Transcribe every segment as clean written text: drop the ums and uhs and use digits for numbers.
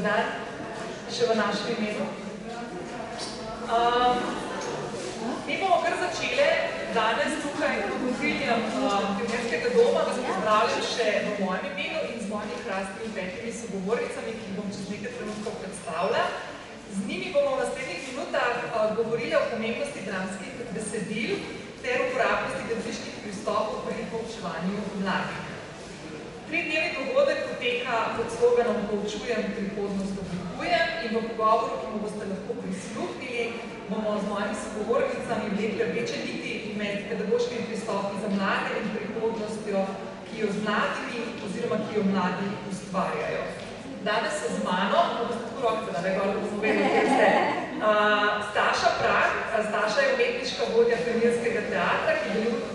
dan, še v našem imenu. Mi bomo kar začele danes tukaj pod okriljem Pionirskega doma, vas pozdravljam še v mojem imenu in z mojimi krasnimi petimi sogovornicami, ki bom čez nekaj trenutkov predstavila. Z njimi bomo v naslednjih minutah govorili o pomembnosti dramskih besedil ter uporabnosti gledaliških pristopov pri poučevanju mladih. 3-dnevni dogodek poteka pod sloganom Poučujem, prihodnost oblikujem in v pogovoru, ki mu boste lahko prisluhnili, bomo z mojimi sogovornicami vlekli rdeče niti med pedagoškimi pristopi za mlade in prihodnostjo, ki jo z mladimi oziroma ki jo mladi ustvarjajo. Danes so z mano, pa boste tako roke zadali, da bomo vedeli, kjer ste. Staša Prah. Staša je umetniška vodja Pionirskega teatra, ki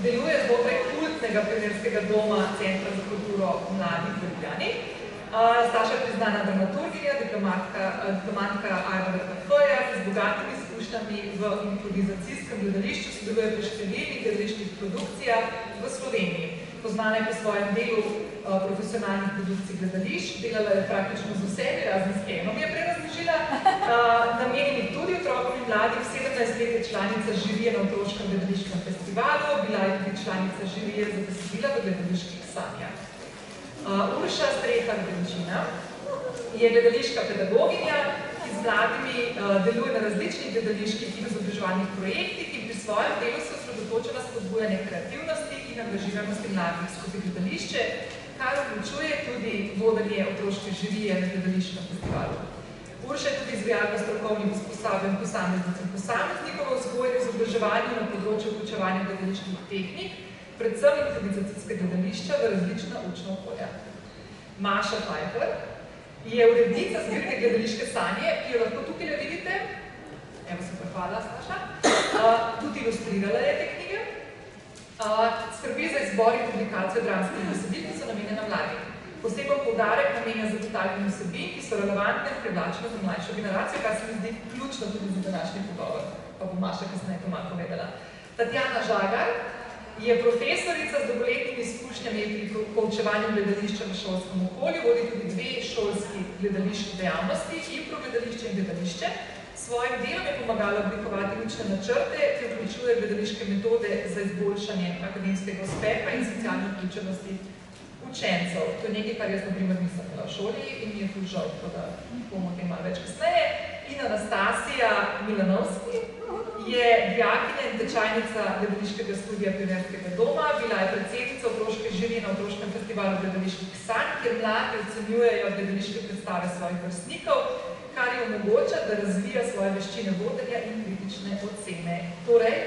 deluje znotraj kultnega Pionirskega doma Centra za kulturo mladih v Ljubljani. Staša je priznana dramaturginja, diplomantka ARVTF-ja, z bogatimi izkušnjami v improvizacijskem gledališču, sodeluje pri številnih gledaliških produkcijah v Sloveniji. Poznana je po svojem delu profesionalnih produkcij gledališč, delala je praktično z vsemi, razen s enom je prerazložila, namenjeni tudi otrokom in mladim. 17 let je članica žirije na otroškem gledališkem festivalu, bila je tudi članica žirije za besedila v gledaliških sanjah. Urša Strehar-Benčina je gledališka pedagoginja, ki z mladimi deluje na različnih gledaliških in izobraževalnih projektih in pri svojem delu se osredotoča na spodbujanje kreativnosti in angažiranosti mladih skozi gledališče, kar vključuje tudi vodenje otroške žirije na gledališkem festivalu. Urša je tudi izvajalka strokovnih usposabljanj posameznic in posameznikov v vzgoji in izobraževanju na področju vključevanja gledaliških tehnik, predvsem improvizacijskega gledališča v različna učna okolja. Maša Pfeiffer je urednica zbirke Gledališke sanje, ki jo lahko tukaj vidite. Evo, super, hvala, Staša. Tudi ilustrirala je te knjige. Skrbi za izbor in publikacijo dramskih besedil, ki so namenjena mladim. Poseben poudarek namenja zagotavljanje vsebin, ki so relevantne in privlačne za mlajšo generacijo, kar se mi zdi ključno tudi za današnji pogovor. Pa bo Maša kasneje to malo povedala. Tatjana Žagar je profesorica z dolgoletnimi izkušnjami pri poučevanju gledališča v šolskem okolju, vodi tudi 2 šolski gledališki dejavnosti, improgledališče in gledališče. Svojim delom je pomagala oblikovati učne načrte, ki vključuje gledališke metode za izboljšanje akademskega uspeha in socialne vključenosti učencev. To je nekaj, kar jaz na primer nisem bila v šoli in mi je tudi žal, tako da bomo o tem malo več kasneje. In Anastasija Milanovski je dijakinja in tečajnica gledališkega studija Pionirskega doma, bila je predsednica otroške žirije na otroškem festivalu gledaliških sanj, kjer mladi ocenjujejo gledališke predstave svojih vrstnikov, kar je omogoča, da razvija svoje veščine vodenja in kritične ocene. Torej,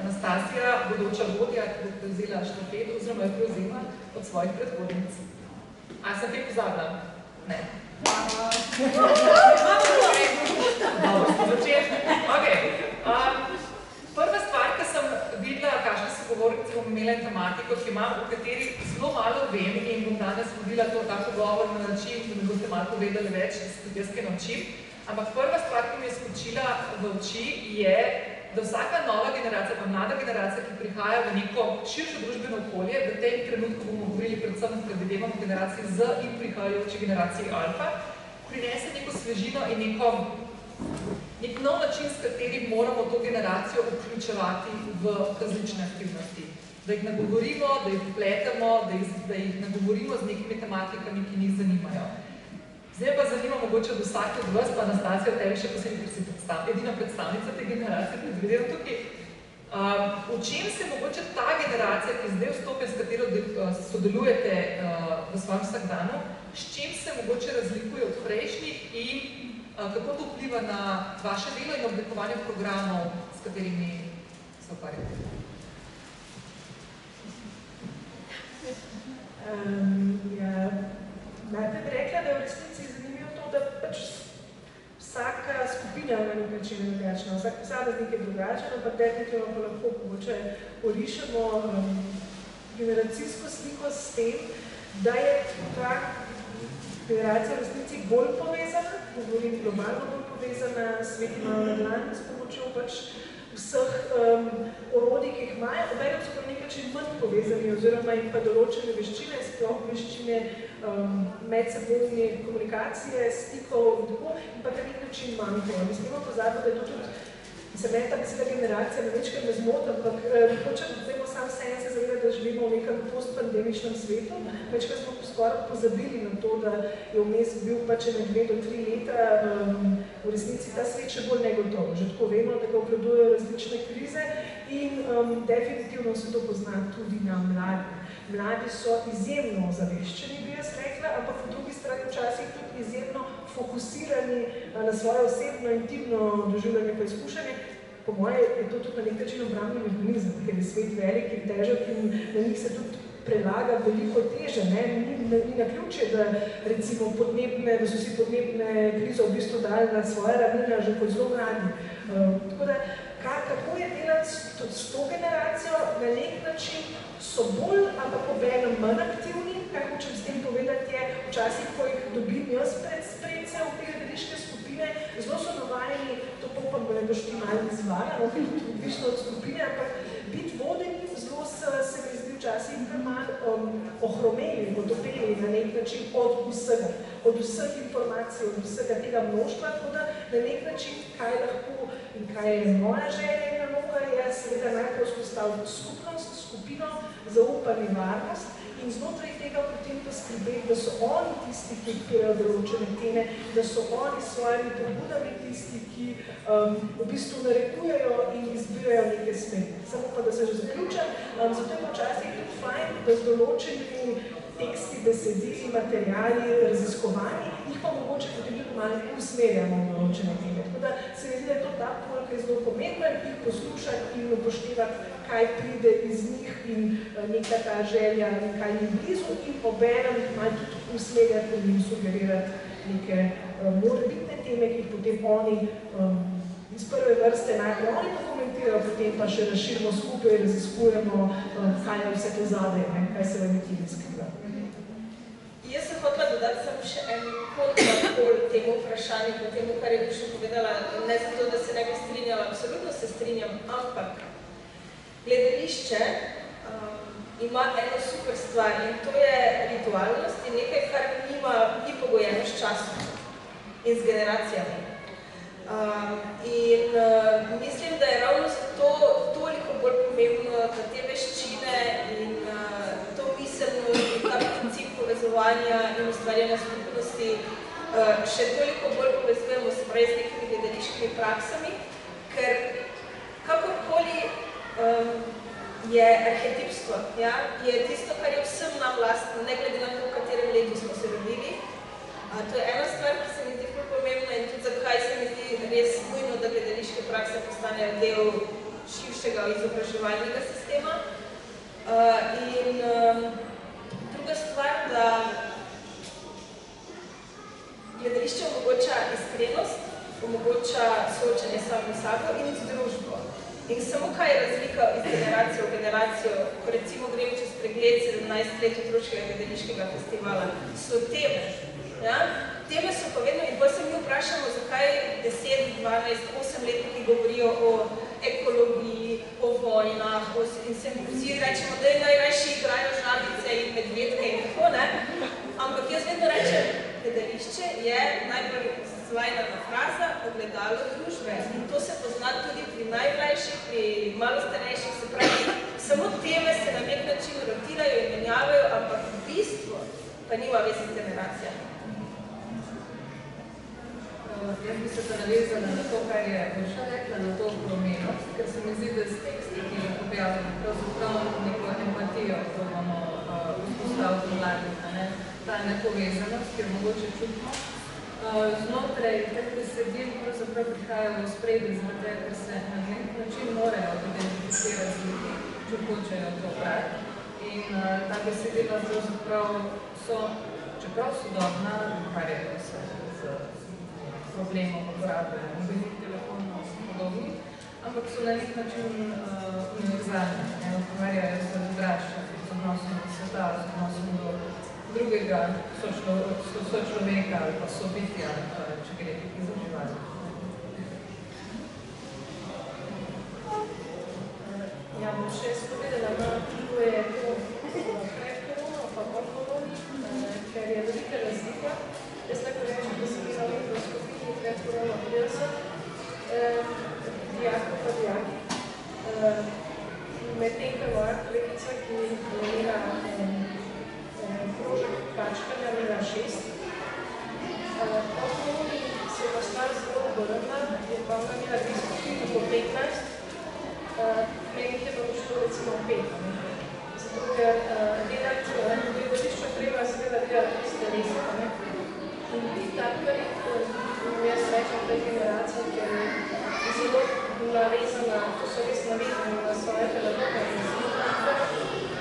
Anastasija, bodoča vodja, bo prevzela štafeto, oziroma je prevzela od svojih predhodnic. A sem te pozabila? Ne. Dobro, smo začeli. Okay. Prva stvar, ki sem videla, kakšne sogovornice bom imela in tematiko, ki imam, v kateri zelo malo vem in bom danes vodila ta pogovor na način, da mi boste malo povedali več, da se tudi jaz kaj naučim. Ampak prva stvar, ki mi je skočila v oči, je, da vsaka nova generacija, pa mlada generacija, ki prihaja v neko širšo družbeno okolje, v tem trenutku bomo govorili predvsem, predvidevamo generaciji Z in prihajajoči generaciji Alfa, prinese neko svežino in nek nov način, s katerim moramo to generacijo vključevati v različne aktivnosti. Da jih nagovorimo, da jih vpletemo, da jih nagovorimo z nekimi tematikami, ki njih zanimajo. Zdaj pa zanima mogoče od vsake od vas, pa Anastasija od tebi še posebej, ker si edina predstavnica te generacije, predvidevam tukaj. V čem se mogoče ta generacija, ki zdaj vstopi, s katero sodelujete v svojem vsakdanu, s čem se mogoče razlikuje od prejšnjih in kako to vpliva na vaše delo in oblikovanje programov, s katerimi se ukvarjate? Najprej bi rekla, da je v resnici zanimivo to, da pač vsaka skupina na nek način je drugačna, vsak posameznik je drugačen, ampak definitivno pa lahko mogoče orišemo generacijsko sliko s tem, da je ta generacija v resnici bolj povezana, govorim globalno bolj povezana, svet ima na dlani s pomočjo pač vseh orodij, ki jih imajo, obenem so pa na nek način manj povezani oziroma jim pa določene veščine, sploh veščine medsebojne komunikacije, stikov in tako, in pa na nek način manjkajo. Ne smemo pozabiti, da je to tudi, se meni ta beseda generacija, ne več, ker me zmota, ampak hočem, zdajmo sam vseeno se zavedati, da živimo v nekem postpandemičnem svetu, večkrat smo skoraj pozabili na to, da je vmes bil pač 2 do 3 leta v resnici ta svet še bolj negotov. Že tako vemo, da ga obvladujejo različne krize in definitivno se to pozna tudi na mladih. Mladi so izjemno ozaveščeni, bi jaz rekla, ampak po drugi strani včasih tudi izjemno fokusirani na svoje osebno, intimno doživljanje pa izkušanje. Po moje je to tudi na nek način obrambni mehanizem, ker je svet velik in težak in na njih se tudi prelaga veliko teže. Ni naključje, da recimo da so si podnebne krize v bistvu dali na svoje ramena že kot zelo mladi. Tako da, kako je delati s to generacijo, na nek način so bolj, ampak obenem manj aktivni, kaj hočem s tem povedati je, včasih, ko jih dobim jaz pred spredce v te gledališke skupine, zelo so navajeni, to popam, da ne boš ti malo izvala, ker je tudi odvisno od skupine, ampak biti vodeni, zelo se mi zdi včasih kar malo ohromeli, otopeli na nek način od vsega, od vseh informacij, od vsega tega množstva, tako da na nek način, kaj lahko in kaj je moja želja in naloga, je seveda najprej vzpostaviti skupnost, skupino, zaupanje, varnost in znotraj tega potem poskrbeti, da so oni tisti, ki odpirajo določene teme, da so oni s svojimi pobudami tisti, ki v bistvu narekujejo in izbirajo neke smeri. Samo pa, da se že zaključam, zato je počasih tudi fajn, da z določenimi teksti, besedili, materijali, raziskovanji, jih pa mogoče potem tudi malo usmerjamo v določene teme. Tako da se mi zdi, da je to ta pol, ki je zelo pomemben, jih poslušati in upoštevati, kaj pride iz njih in neka ta želja, kaj je blizu in obenem malo tudi usmerjati in sugerirati neke morebitne teme, ki jih potem oni iz prve vrste najprej oni dokumentirajo, potem pa še razširimo skupaj, raziskujemo, kaj je vse to zadaj, kaj se v nekaj skriva. Jaz sem hotela dodati samo še en kontrapol temu vprašanju, po temu, kar je Duša povedala, ne zato, da se ne bi strinjala, absolutno se strinjam, ampak gledališče ima eno super stvar in to je ritualnost in nekaj, kar ni pogojeno s časom in z generacijami. In mislim, da je ravno zato toliko bolj pomembno, da te veščine in to miselnost in ta princip povezovanja in ustvarjanja skupnosti še toliko bolj povezujemo s nekimi gledališkimi praksami, ker kakorkoli je arhetipstvo, je tisto, kar je vsem nam lastno, ne glede na to, v katerem letu smo se rodili. To je ena stvar, ki se mi zdi bolj pomembna in tudi zakaj se mi zdi res nujno, da gledališke prakse postanejo del širšega izobraževalnega sistema. In druga stvar, da gledališče omogoča iskrenost, omogoča soočanje samo s sabo in z družbo. In samo kaj je razlika iz generacije v generacijo, ko recimo grem čez pregled 17 let otroškega gledališkega festivala, so teme. Teme so pa vedno, in bolj se mi vprašamo, zakaj 10, 12, 8 letniki govorijo o ekologiji, o vojnah, in se vsi rečemo, da najrajši igrajo žabice in medvedke in tako, ne? Ampak jaz vedno rečem, gledališče je najbolj zvajna fraza ogledalo družbe. In to se pozna tudi pri najmlajših, pri malo starejših, se pravi, samo teme se na nek način rotirajo in menjavajo, ampak v bistvu pa nima veze z generacijami. Jaz bi se navezala na to, kar je Urša rekla, na to promenost, ker se mi zdi, da s teksti, ki jih objavljamo, pravzaprav neko empatijo probamo vzpostaviti v mladih, ta nepovezanost, ki je mogoče čutno. Znotraj teh besedil pravzaprav prihajajo v spredje, zaradi tega, ker se na nek način morajo identificirati z ljudi, če hočejo to brati. In ta besedila pravzaprav so, čeprav sodobna, ukvarjajo se z problemom uporabe mobilnih telefonov in podobnih, ampak so na nek način univerzalne, ukvarjajo se z odraščanjem, z odnosom do sveta, z odnosom do drugega sočloveka ali pa sobitja, če gre tukaj za živali. Ja, bom še spovedala, ko je to pred korono, pa po koroni, ker ta generacija, ker je zelo navezana, to so res navezani na svoje pedagoge in zgodbe.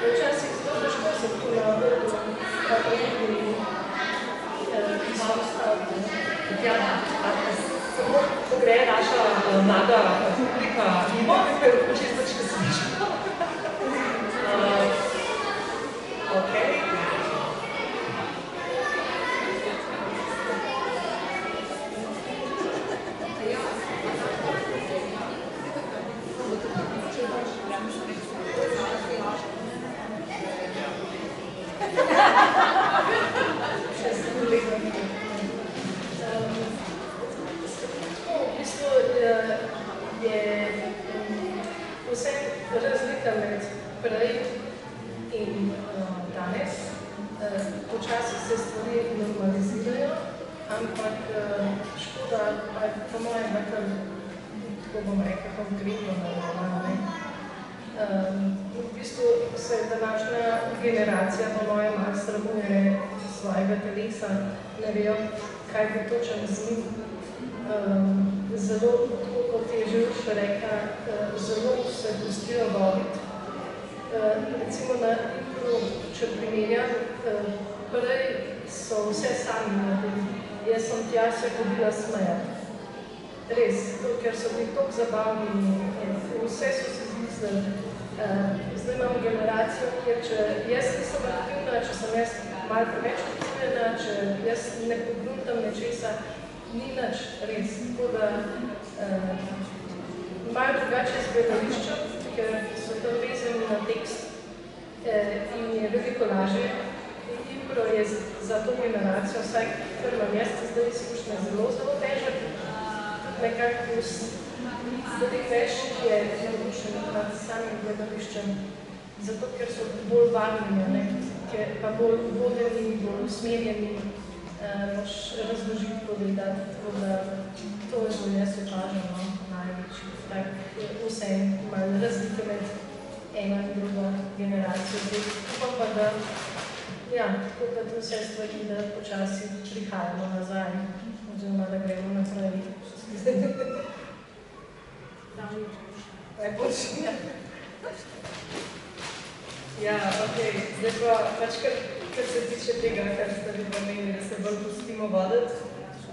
Včasih zelo težko se tu na vodu, pa pojedi malo stavke. Tatjana, samo pogreje naša mlada publika, nima nekaj čestačke slišala. Okay. Vse razlika med prej in danes, počasi se stvari normalizirajo, ampak škoda, po mojem, nekaj, tako bom rekel, konkretno naravno. V bistvu se današnja generacija, po mojem, malo sramuje svojega telesa, ne vejo, kaj bi točen z njim. Zelo, kot je že už rekla, zelo se pustijo voditi. Recimo na Impru, če primerjam, prej so vse sami naredili. Jaz sem tja se hodila smejati. Res, ker so bili toliko zabavni, vse so se zmislili. Zdaj imam generacijo, kjer če jaz nisem aktivna, če sem jaz malo preveč aktivna, če jaz ne pogruntam nečesa, ni nič res, tako da malo drugače z gledališčem, ker so tam vezani na tekst in je veliko lažje. Impro je za to generacijo, vsaj kar imam jaz zdaj izkušnja, zelo težek. Nekako tudi več je navdušen nad samim gledališčem, zato ker so bolj varni, pa bolj vodeni, bolj usmerjeni. Moš razložiti povedati, tako da to je bolj jaz opaženo največji. Tak vsem malo razlike med eno in drugo generacijo. Upam pa, da tako da tu vse stvari, da počasi prihajamo nazaj, oziroma da gremo naprej. Najboljši. Ja, okej. Zdaj pa pač kar se tiče tega, kar ste vi pomenili, da se bolj pustimo voditi.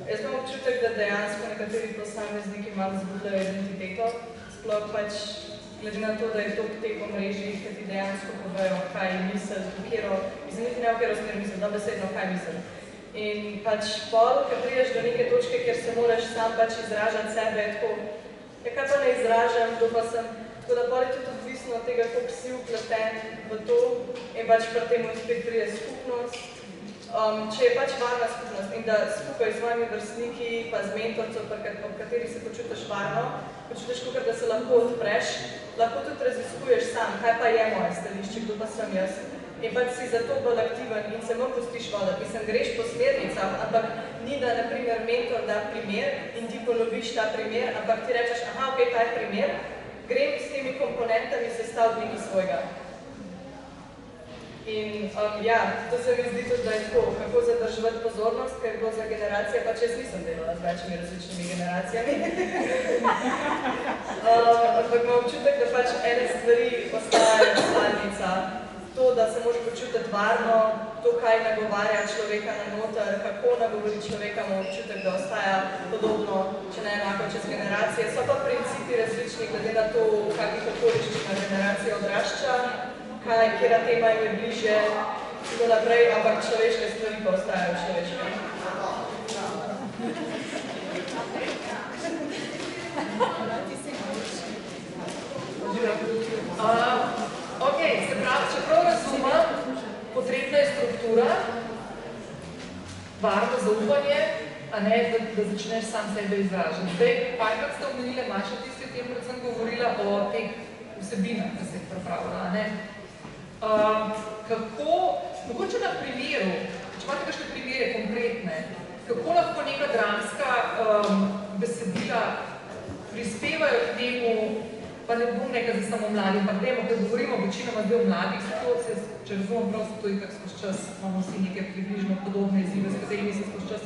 Jaz imam občutek, da dejansko nekateri posamezniki malo zgubljajo identiteto, sploh pač glede na to, da je to teh omrežij, ki ti dejansko povejo, kaj misel, v katero smer misel, dobesedno kaj misel. In pač pol, ko prideš do neke točke, kjer se moraš sam pač izražati sebe, tako, kaj pa ne izražam, kdo pa sem. Tako da pol je tudi odvisno od tega, koliko si vpleten v to in pač pri temu spet pride skupnost. Če je pač varna skupnost in da skupaj z svojimi vrstniki pa z mentorcem, ob kateri se počutiš varno, počutiš kakor, da se lahko odpreš, lahko tudi raziskuješ sam, kaj pa je moje stališče, kdo pa sem jaz. In pač si zato bolj aktiven in se manj pustiš voditi. Mislim, greš po smernicah, ampak ni da, na primer, mentor da primer in ti ponoviš ta primer, ampak ti rečeš, aha, okej, ta je primer, grem s temi komponentami sestaviti nekaj svojega. In to se mi zdi tudi, da je tako, kako zadrževati pozornost, ker je bilo za generacije, pač jaz nisem delala z večimi različnimi generacijami. Ampak imam občutek, da pač ene stvari ostajajo stalnica. To, da se moraš počutiti varno, to, kaj nagovarja človeka na noter, kako nagovori človeka, imam občutek, da ostaja podobno, če ne enako čez generacije. So pa principi različni, glede na to, v kakih okoliščinah generacija odrašča, kjera tema jim je bliže, tako naprej, ampak človeške stvari pa ostajajo človeške. Se pravi, čeprav razumem, potrebna je struktura, varno zaupanje, a ne, da začneš sam sebe izražati. Zdaj, parkrat ste omenili, Maša, ti si o tem predvsem govorila o teh vsebinah, da se jih pripravila, ne? Kako, mogoče na primeru, če imate kakšne primere konkretne, kako lahko neka dramska besedila prispevajo k temu, pa ne bom nekaj za samo mladi, ampak gremo, ker govorimo večinoma zdaj o mladih situacijah, če razumem prosto to, itak skozi čas imamo vsi neke približno podobne izzive, s katerimi se skozi čas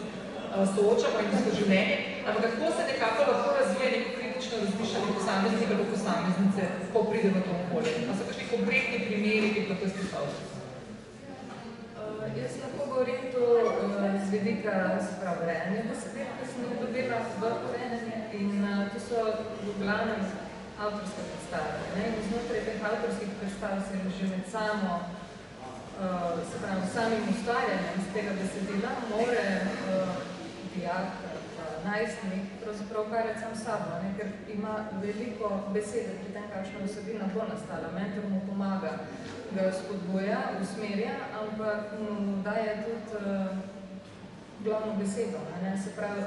soočamo in skozi življenje. ampak kako se nekako lahko razvije neko kritično razmišljanje posameznika ali posameznice, ko pride v to okolje? A so kakšni konkretni primeri, ki lahko izpostavljate? Jaz lahko govorim to z vidika urejanja besedil, ki sem jih dobila v urejanje, in to so v glavnem avtorske predstave. In znotraj teh avtorskih predstav se že med samim ustvarjanjem z tega besedila more dijak, najstnik pravzaprav ukvarjati sam sabo, ker ima veliko besede pri tem, kakšna vsebina bo nastala. Mentor mu pomaga, ga spodbuja, usmerja, ampak mu daje tudi glavno besedo. Se pravi,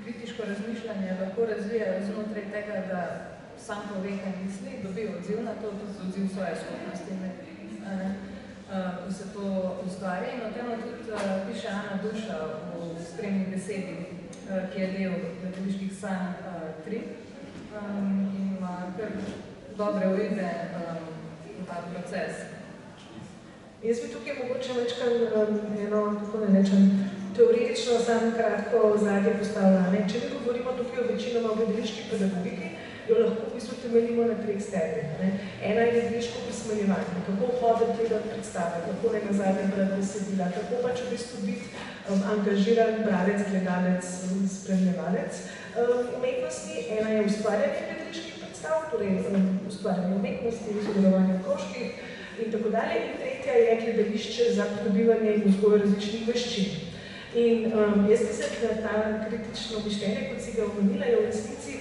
kritiško razmišljanje lahko razvija znotraj tega, da sam pove, kaj misli, dobi odziv na to, tudi odziv svoje skupnosti, ko se to ustvari. In o tem tudi piše Ana Duša v spremni besedi, ki je del gledaliških sanj 3 in ima kar dobre uvide v ta proces. Jaz bi tukaj mogoče večkrat eno, kako ne rečem, teoretično samo kratko ozadje postavljane. Če mi govorimo tukaj o večinoma o gledališki pedagogiki, jo lahko v bistvu temeljimo na 3 stebrih. Ena je gledališko prismeljevanje, kako hoditi gledati predstave, kako ne nazadnje brati besedila, kako pač v bistvu biti angažiran bralec, gledalec, spremljevalec umetnosti. Ena je ustvarjanje gledaliških predstav, torej ustvarjanje umetnosti, sodelovanje krožkih in tako dalje. In tretja je gledališče za pridobivanje in vzgoj različnih veščin. In jaz mislim, da ta kritično mišljenje, kot si ga omenila, je v resnici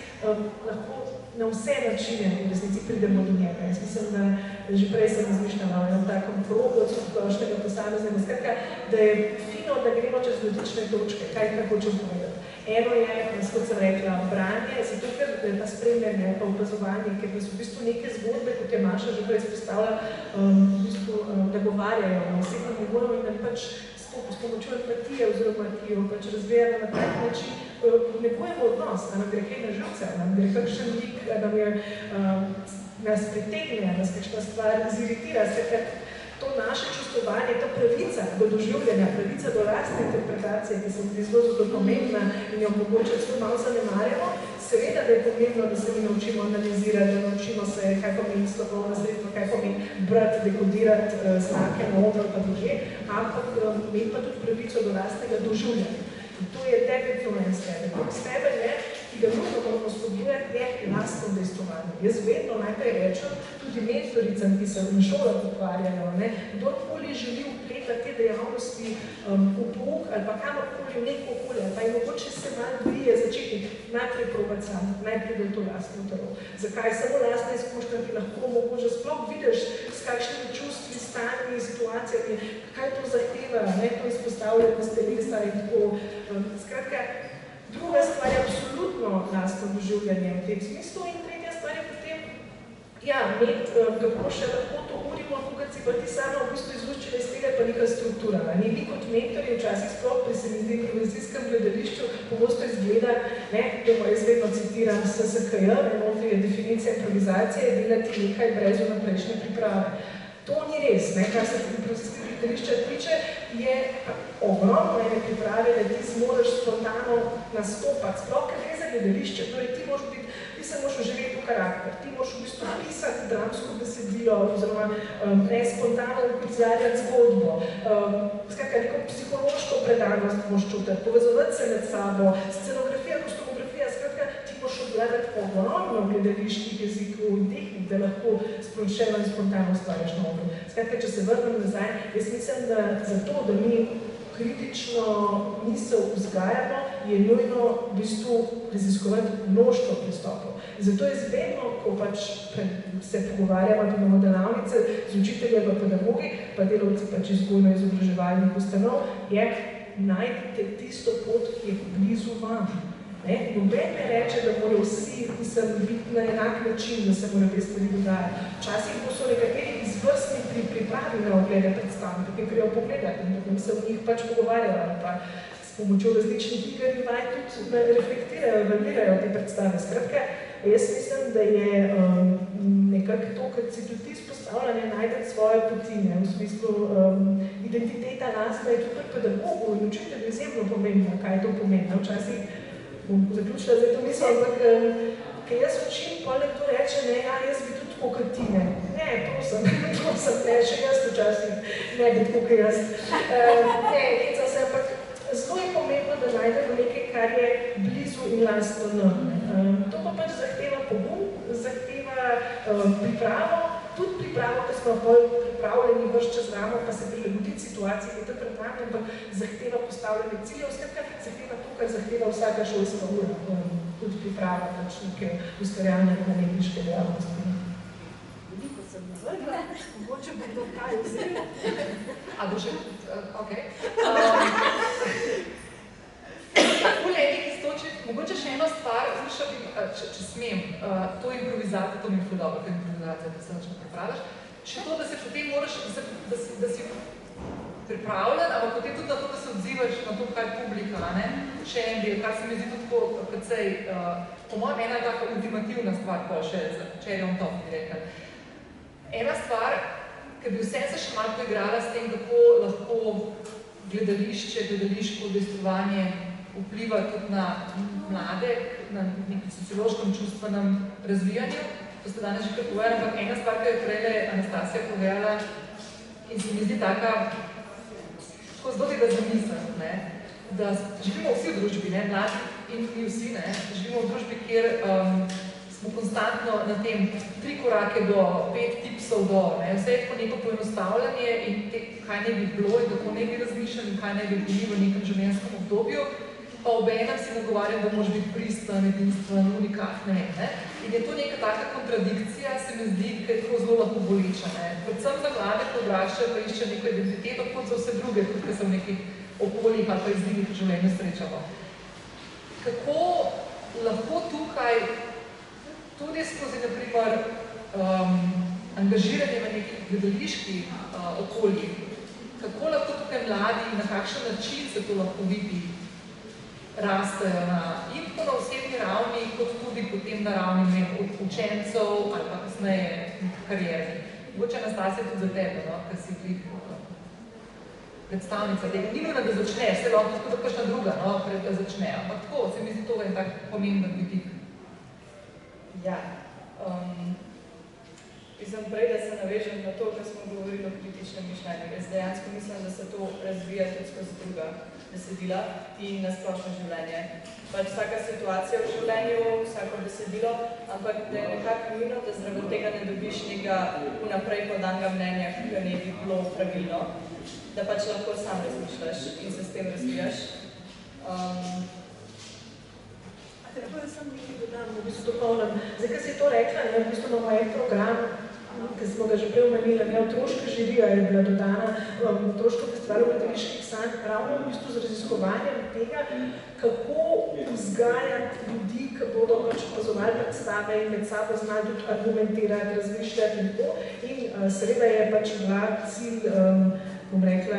lahko na vse načine v resnici pridemo do njega. Jaz mislim, da že prej sem razmišljala o enem takem krogu od splošnega posameznega, skratka, da je fino, da gremo čez različne točke, kaj hočem povedati. Eno je, kot sem rekla, branje, zato ker ta spremljanje, pa opazovanje, ker nas v bistvu neke zgodbe, kot je Maša že prej izpostavila, v bistvu nagovarjajo na osebnem nivoju in nam pač s pomočjo empatije oziroma ki jo pač razvijamo na tak način, negujemo odnos, a nam gre kaj na živce, a nam gre kakšen lik, a nas pritegne, nas kakšna stvar ziritira, ker to naše čustovanje, ta pravica do doživljanja, pravica do lastne interpretacije, ki se mi zelo pomembna in jo mogoče celo malo zanemarjamo, seveda, da je pomembno, da se mi naučimo analizirati, da naučimo se, kaj pomeni slovo sredstvo, kaj pomeni brati, dekodirati znake na odr pa druge, ampak imeti pa tudi pravico do lastnega doživljanja. In to je definitivno en steber. Steber je, ki ga nujno moramo spodbujati, je lastno dejstvovanje. Jaz vedno najprej rečem, tudi mentoricam, ki se v šolah ukvarjajo, kdorkoli želi vpletati te dejavnosti v pouk ali pa kamorkoli v neko okolje, pa je mogoče se malo brije začeti najprej probati sam, najprej da to lastno telo. Zakaj? Samo lastna izkušnja, ki lahko mogoče sploh vidiš, s kakšnimi čustvi, stanji, situacijami, kaj to zahteva, to izpostavljati na stelesa in tako. Skratka, druga stvar je absolutno lastno doživljanje v tem smislu in tretja stvar je potem, imeti, kako še lahko to urimo, tukaj si pa ti sama v bistvu izluščila iz tega pa neka struktura. Mi kot mentorji včasih sploh pri se mi zdi improvizijskem gledališču pogosto izgleda, jaz vedno citiram SSKJ, notri je definicija improvizacije, delati nekaj brez vnaprejšnje priprave. To ni res, kar se improvizijskega gledališča tiče, je ogromno ene priprave, da ti moraš spontano nastopati, sploh ker gre za gledališče, torej ti se moraš vživeti v karakter, ti moraš v bistvu pisati dramsko besedilo oziroma spontano uprizarjati zgodbo, skratka neko psihološko predanost moraš čutiti, povezovati se med sabo, scenografija, kostumografija, skratka ti moraš obvladati ogromno gledaliških jezikov in tehnik, da lahko splošeno in spontano ustvarjaš na odru. Skratka, če se vrnem nazaj, jaz mislim, da zato, da mi kritično misel vzgajamo, je nujno v bistvu raziskovati mnoštvo pristopov. Zato jaz vedno, ko pač se pogovarjamo tudi na delavnice z učitelji ali pedagogi, pa delavci pač vzgojno-izobraževalnih ustanov, je najdite tisto pot, ki je blizu vam. Noben me reče, da morajo vsi biti na enak način, da se morajo te stvari dogajati. Včasih so nekateri izvrstni pri pripravi na oglede predstav, potem grejo pogledati in potem se v njih pač pogovarjajo ali pa s pomočjo različnih iger in vaj tudi reflektirajo, evaluirajo te predstave. Skratka, jaz mislim, da je nekako to, kar si tudi izpostavljanje, najdeti svoje poti, v smislu identiteta lastna je tudi pedagogov in učitelj izjemno pomembno, kaj to pomeni. Včasih bom zaključila zdaj to misel, ampak ker jaz učim, pa nekdo reče, ne, ja, jaz bi tudi tako kot ti, ne. Ne, prosim, ne, še jaz včasih ne bi tako kot jaz. Ne, heca se, ampak zelo je pomembno, da najdemo nekaj, kar je blizu in lastno nam. To pa pač zahteva pogum, zahteva pripravo, tudi pripravo, ko smo bolj pripravljeni vrš čez ramo, pa se prilagoditi situaciji, ki je to pred nami, ampak zahteva postavljanje ciljev, skratka zahteva to, kar zahteva vsaka šolska ura, tudi priprava pač neke ustvarjalne umetniške dejavnosti. Veliko sem navrgla, mogoče bi to kaj vzela. A bo že? Ok. Takole je nekaj stočiti, mogoče še eno stvar, če smem, to improvizacijo, to mi je dobro, to improvizacija, da se začne pripravljaš, še to, da se potem moraš, da si pripravljen, ampak potem tudi na to, da se odzivaš na to, kaj publika, ne? Še en del, kar se mi zdi tudi tako precej, po mojem, ena taka ultimativna stvar, pa še cherry on top, bi rekel. Ena stvar, ker bi vsem se še malo poigrala s tem, kako lahko gledališče, gledališko udejstvovanje vpliva tudi na mlade, na nekem sociološkem čustvenem razvijanju. To ste danes že kar povedali, ampak ena stvar, ki je prejle Anastasija povedala in se mi zdi taka, tako zelo tega zamislim, ne, da živimo vsi v družbi, ne, mladi in mi vsi, ne, živimo v družbi, kjer smo konstantno na tem 3 korake do, 5 tipsov do, ne, vse je tako neko poenostavljanje in kaj ne bi bilo in kako ne bi razmišljali in kaj ne bi bili v nekem življenjskem obdobju, pa obenem si nagovarjam, da moraš biti pristan, edinstven, unikat, ne. In je to neka taka kontradikcija, se mi zdi, ki je tako zelo lahko boleča, ne. Predvsem za mlade, ko odraščajo, pa išče neko identiteto, kot za vse druge, kot se v nekih okoljih ali pa izzivih v življenju srečamo. Kako lahko tukaj tudi skozi, na primer, angažiranje v nekih gledaliških okoljih, kako lahko tukaj mladi in na kakšen način se to lahko vidi, rastejo in tako na osebni ravni, kot tudi potem na ravni učencev ali pa kasneje karierni. Mogoče Anastasija tudi za tebe, no, ker si bili predstavnica tega. Ni nujno, da začneš, se lahko tudi kakšna druga, no, da začne, ampak tako, se mi zdi to en tak pomemben vidik. Ja, mislim prej, da se navežem na to, kar smo govorili o kritičnem mišljenju. Jaz dejansko mislim, da se to razvija tudi skozi druga besedila in na splošno življenje. Pač vsaka situacija v življenju, vsako besedilo, ampak da je nekako nujno, da zraven tega ne dobiš nekega vnaprej podanega mnenja, ki ga ne bi bilo pravilno, da pač lahko sam razmišljaš in se s tem razvijaš. Tako da sem nekaj dodam, v bistvu dopolnim. Zdaj, kaj si to rekla, ne, v bistvu imamo en program, ki smo ga že prej omenili, ne, otroška žirija je bila dodana, otroško festivalu gledaliških sanj, ravno v bistvu z raziskovanjem tega, kako vzgajati ljudi, ki bodo pač opazovali predstave in med sabo znali tudi argumentirati, razmišljati in tako. In seveda je pač bila cilj, bom rekla,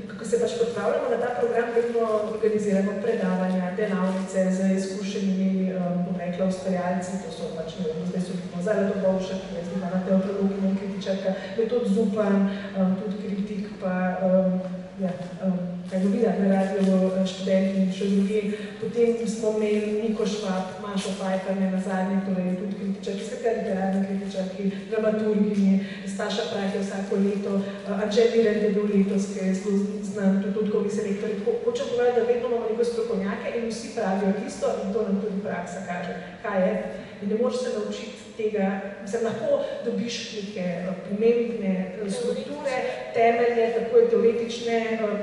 kako se pač pripravljamo na ta program, vedno organiziramo predavanja, delavnice z izkušenimi, bom rekla, ustvarjalci, to so pač, zdaj so vidimo Zala Dobovšek, ki je zdaj teatrologinja in kritičarka, Metod Zupan, tudi kritik, pa kaj novinar na radiju, študenti in še drugi. Potem smo imeli Niko Švab, Mašo Pajkar, ne nazadnje, torej tudi kritičarki, skratka literarni kritičarki, dramaturginji, Staša Prah je vsako leto, Anžel Virent je bil letos, ki je zelo znan, tudi odkovi selektori. Hočem povedati, da vedno imamo neko strokovnjake in vsi pravijo isto in to nam tudi praksa kaže, kaj je. In ne moreš se naučiti tega, mislim, lahko dobiš neke pomembne strukture, temelje, tako je teoretične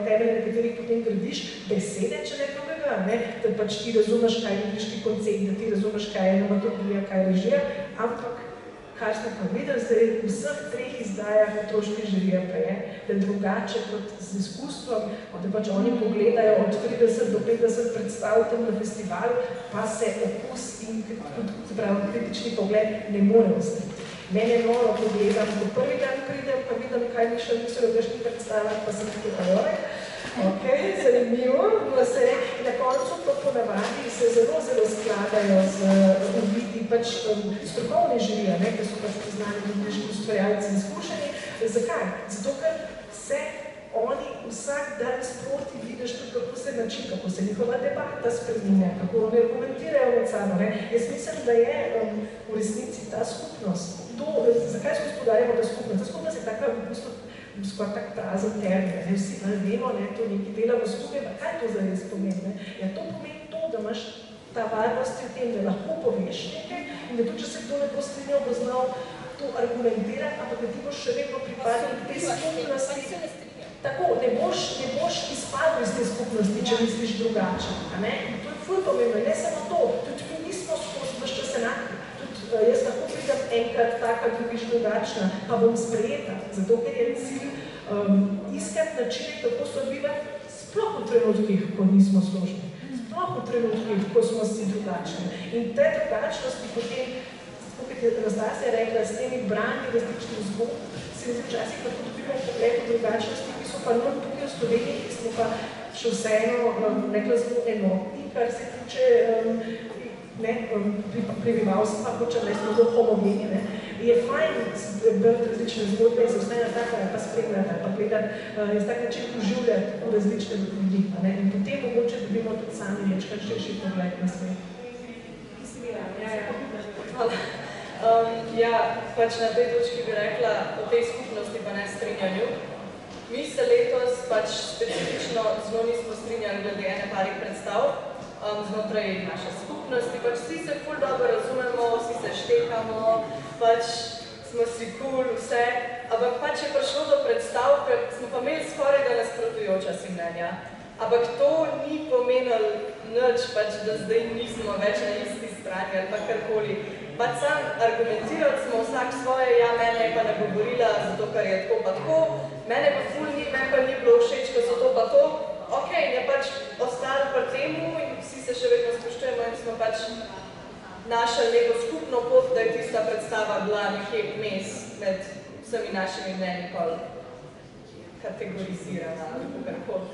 temelje, na katerih potem gradiš besede, če ne drugega, ne? Da pač ti razumeš, kaj je gledališki koncept, da ti razumeš, kaj je dramaturgija, kaj je režija, ampak kar smo pa videli zdaj v vseh 3 izdajah otroške žirije pa je, da drugače kot z izkustvom, da pač oni pogledajo od 30 do 50 predstav tam na festivalu, pa se okus in kritični pogled ne more ostati. Mene noro pogledam, ko prvi dan pridem, pa vidim, kaj mi še mislijo v vežkih predstavah, pa sem tako ok, zanimivo, na koncu pa ponavadi se zelo skladajo z uvidi pač strokovne žirije, ki so pač poznani gledališki ustvarjalci izkušeni. Zakaj? Zato, ker se oni vsak dan sproti vidiš tudi, kako se način, kako se njihova debata spreminja, kako oni argumentirajo med sabo. Jaz mislim, da je v resnici ta skupnost. Zakaj se gospodarjamo ta skupnost? Ta skupnost je taka, v bistvu, skoraj tak prazen termin. Vsi vemo, to nekaj delamo skupaj, pa kaj to zares pomeni? Ja, to pomeni to, da imaš ta varnost v tem, da lahko poveš nekaj in da tudi, če se kdo ne bo strinjal, bo znal to argumentirati, ampak da ti boš še vedno pripadil v tej skupnosti. Tako, ne boš izpadel iz te skupnosti, če misliš drugače. To je ful pomembno. Ne samo to, tudi mi nismo skozi vse čas enaki. Jaz lahko pridem enkrat taka, drugič drugačna, pa bom sprejeta, zato ker je cilj iskati načine, kako sobivati sploh v trenutkih, ko nismo složni. Sploh v trenutkih, ko smo si drugačni. In te drugačnosti potem, kot je Razlasja rekla, s temi branji različnih zgodb, se mi zdi včasih lahko dobimo pogled v drugačnosti, ki so pa nam tukaj v Sloveniji, ki smo pa še vseeno, rekla zelo enotni, kar se tiče prebivalstva, če ne smo zelo homogeni. Je fajn brati različne zgodbe in se vstajati tako, pa spremljati, pa gledati in z tak način uživljati v različne ljudi. In potem mogoče dobimo tudi sami večkrat širši pogled na svet. Ja, pač na tej točki bi rekla o tej skupnosti pa ne strinjanju. Mi se letos pač specifično zelo nismo strinjali glede ene parih predstav znotraj naše skupnosti. Pač vsi se ful dobro razumemo, vsi se štekamo, pač smo si cool, vse. Ampak pač je prišlo do predstav, ker smo pa imeli skoraj da nasprotujoča si mnenja. Ampak to ni pomenilo nič, pač da zdaj nismo več na isti strani ali pa karkoli. Pač sam argumentirati smo vsak svoje, ja, mene je pa ne govorila, zato ker je tako pa tako, mene pa ful ni, meni pa ni bilo všeč, ker so to pa to. Ok, je pač ostalo pri temu in vsi se še vedno spoštujemo in smo pač našli neko skupno pot, da je tista predstava bila nekje vmes med vsemi našimi mnenji pol kategorizirana ali kakorkoli.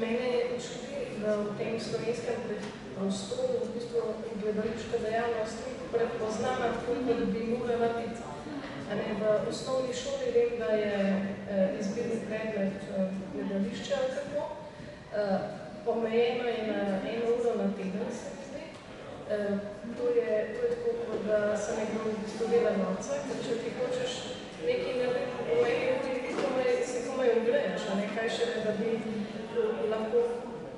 Mene je čudi, da v tem slovenskem prostoru, v bistvu gledališka dejavnost ni prepoznana tako, da bi morala biti. V osnovni šoli vem, da je izbirni predmet gledališča ali kako. Omejeno je na 1 uro na teden, se mi zdi. To je tako, da se nekdo v bistvu dela noca, ker če ti hočeš nekaj narediti, se komaj ugledaš, kaj še ne, da bi lahko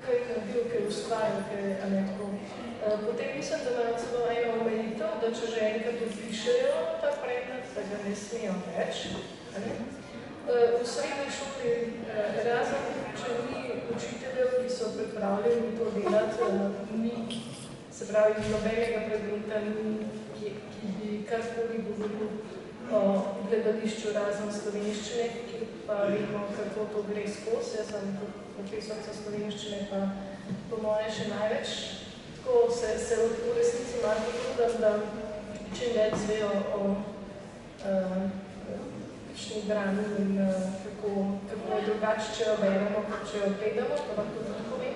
kaj naredil, kaj ustvaril, kaj tako. Potem mislim, da imajo celo eno omejitev, da če že enkrat upišejo ta predmet, da ga ne smejo več. V srednji šoli razen, če ni učiteljev, ki so pripravljeni to delati, ni, se pravi, nobenega predmeta, ki bi karkoli govoril o gledališču razen slovenščine, ki pa vemo, kako to gre skozi. Jaz sem profesorca slovenščine, pa po moje še največ. Tako se v resnici malo potrudim, da čim več zvejo o kakšni branju in kako je drugače, če jo beremo, kot če jo gledamo, to lahko tudi povem.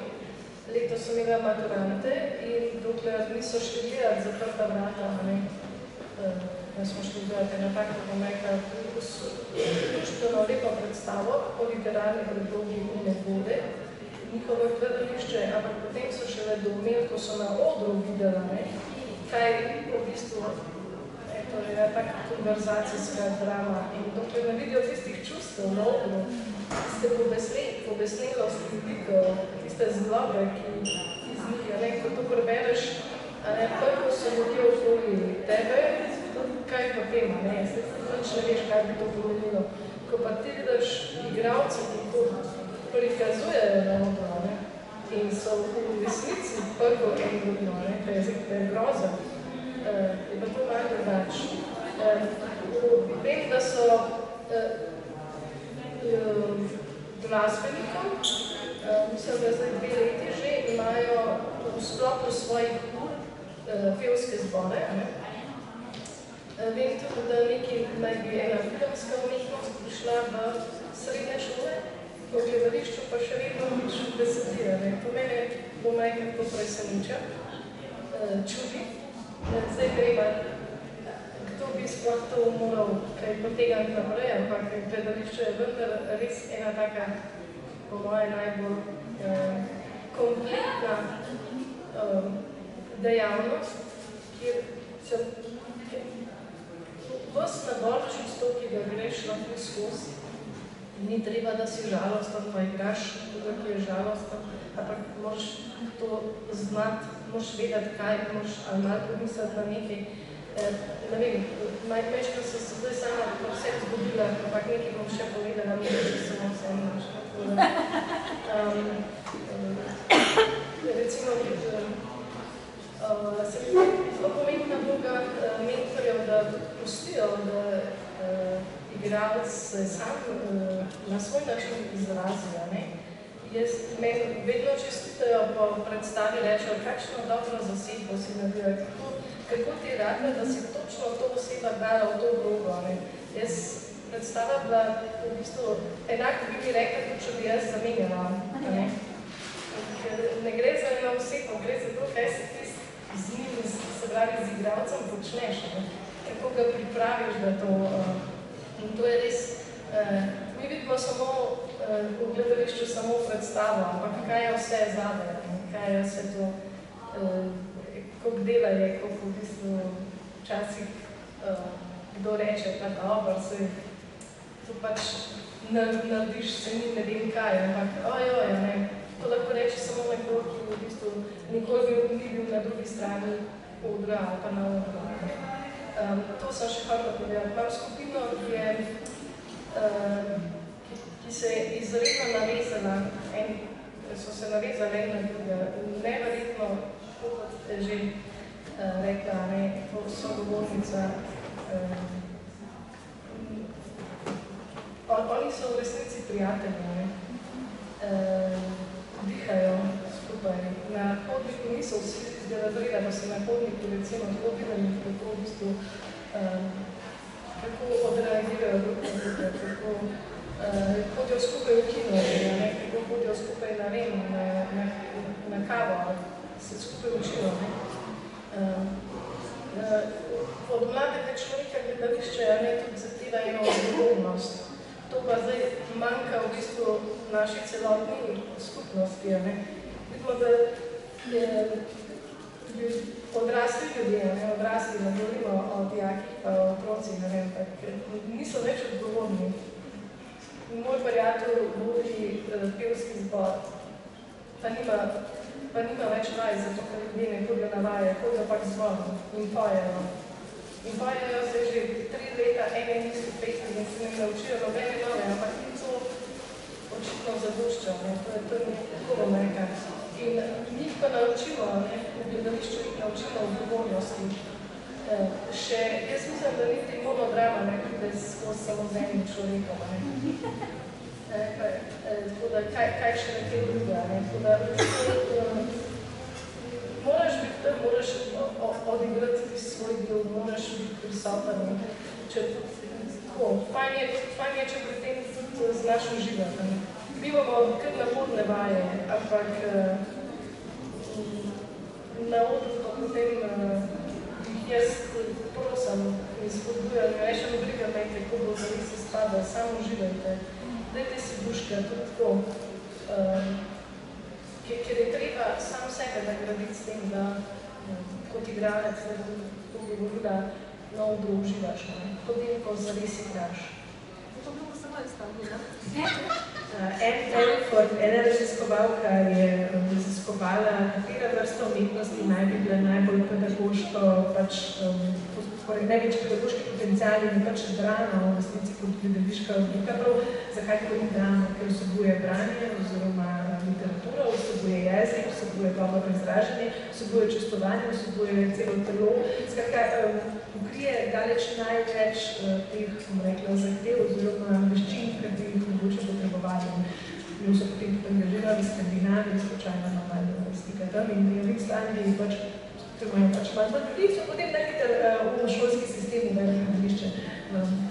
Letos sem imela maturante in dokler niso šli gledati zaprta vrata, da smo šli gledati na tako, da bom rekla, društveno lepo predstavo o literarni predlogi in nebode, njihovo gledališče, ampak potem so šele doumeli, ko so na odru videli, kaj v bistvu je taka konverzacijska drama. In dokler ne vidijo tistih čustev na odru, tiste pobesnelosti vidikov, tiste zlobe, ki iz njih, ko to prebereš, prvo so ljudje okoli tebe, kaj pa tema, nič ne veš, kaj bi to pomenilo. Ko pa ti vidiš igralce, ki to prikazujejo na odru, in so v resnici prvo enodno, da je groza, je pa to malo drugač. Vem, da so glasbenikom, mislim, da zdaj 2 leti že imajo v sklopu svojih ur pevske zbore. Vem tudi, da naj bi ena filmska umetnost prišla v srednje šole, v gledališču pa še vedno nič besedila. To mene bo nekaj to preseneča, čudi. Zdaj greba, kdo bi sploh to moral kaj potegati naprej, ampak gledališče je vendar res ena taka, po moje, najbolj kompletna dejavnost, kjer se ves nabor čustov, ki ga greš lahko skozi, ni treba, da si žalosten, pa igraš tudi, ki je žalosten, ampak moraš to znati, moraš vedeti, kaj moraš, ali malo pomisliti na nekaj. Ne vem, majčka so se zdaj sama vse zgodila, ampak nekaj bom še povedala, nekaj samo vse imaš. Recimo, se mi zelo pomembna vloga mentorjev, da pustijo, da igralec se sam na svoj način izrazijo. Meni vedno čestitajo po predstavi rečejo, kakšno dobro zasedbo si naredila, kako ti je rada, da si točno to oseba dala v to vlogo. Jaz predstava bila v bistvu enako bi mi rekla, tudi če bi jaz zamenjala. Ker ne gre za eno osebo, gre za to, kaj se ti z njim, se pravi z igralcem počneš, kako ga pripraviš, da to... In to je res, mi vidimo samo v gledališču samo predstavo, ampak kaj je vse zadaj, kaj je vse to, koliko dela je, koliko v bistvu včasih kdo reče, pa dobro, se to pač narediš, se ni ne vem kaj, ampak ojoj, ne, to lahko reče samo nekdo, ki v bistvu nikoli ni bil na drugi strani odra ali pa na odru. To sem še hvala povedala. Imam skupino, ki se je izredno navezala, so se navezali na druga. Neverjetno, kot ste že rekla, sogovornica. Oni so v resnici prijatelji, dihajo skupaj. Na hodniku niso vsi izgledali, da so na hodniku recimo hodili, kako v bistvu kako odreagirajo drug na druge, kako hodijo skupaj v kino, kako hodijo skupaj na kavo, se skupaj učijo. Od mladega človeka gledališče tudi zahteva eno odgovornost. To pa zdaj manjka v bistvu naši celotni skupnosti. Vidimo, da odrasli ljudje, odrasli, ne govorimo o dijakih pa o otrocih, niso več odgovorni. Moj prijatelj vodi pevski zbor, pa nima več vaj, zato ker ljudje ne hodijo na vaje, hodijo pa k zboru in pojejo. In pojejo se že 3 leta ene in isti pesmi in se ne naučijo nobene nove, ampak ni to očitno zadošča, to je tako bom rekla. In njih pa naučimo, v gledališču jih naučimo odgovornosti. Še, jaz mislim, da niti monodrama ne pride skozi samo z enim človekom. Tako da, kaj še nekaj druga. Moraš biti tam, moraš odigrati svoj del, moraš biti prisoten. Fajn je, če pri tem tudi znaš uživati. Mi imamo kar naporne vaje, ampak na odru pa potem jaz prosim in spodbujam, rečem, brigajte, ko bo zavis izpada, samo uživajte. Dajte si duška, tudi tako. Ker je treba sam sebe nagraditi s tem, da kot igralec to govorila, na odru uživaš, potem, ko zavis igraš. To bomo samo izstavili, ne? Ena raziskovalka je raziskovala, katera vrsta umetnosti naj bi bila najbolj pedagoško, največ pedagoški potencial in pač drama, v resnici kot gledališka oblika, zakaj tudi drama, ker vsebuje branje oziroma literatura, vsebuje jezik, vsebuje dobro izražanje, vsebuje čustovanje, vsebuje celo telo. Skratka, pokrije daleč največ teh, zahtev oziroma veščin, ki bi jih mogoče potrebovali. In so potem tudi angažirali v Skandinaviji, slučajno malo stika tam in v Islandiji pač imajo pač malo ljudi, so potem nekaj v šolski sistemu vejo gledališče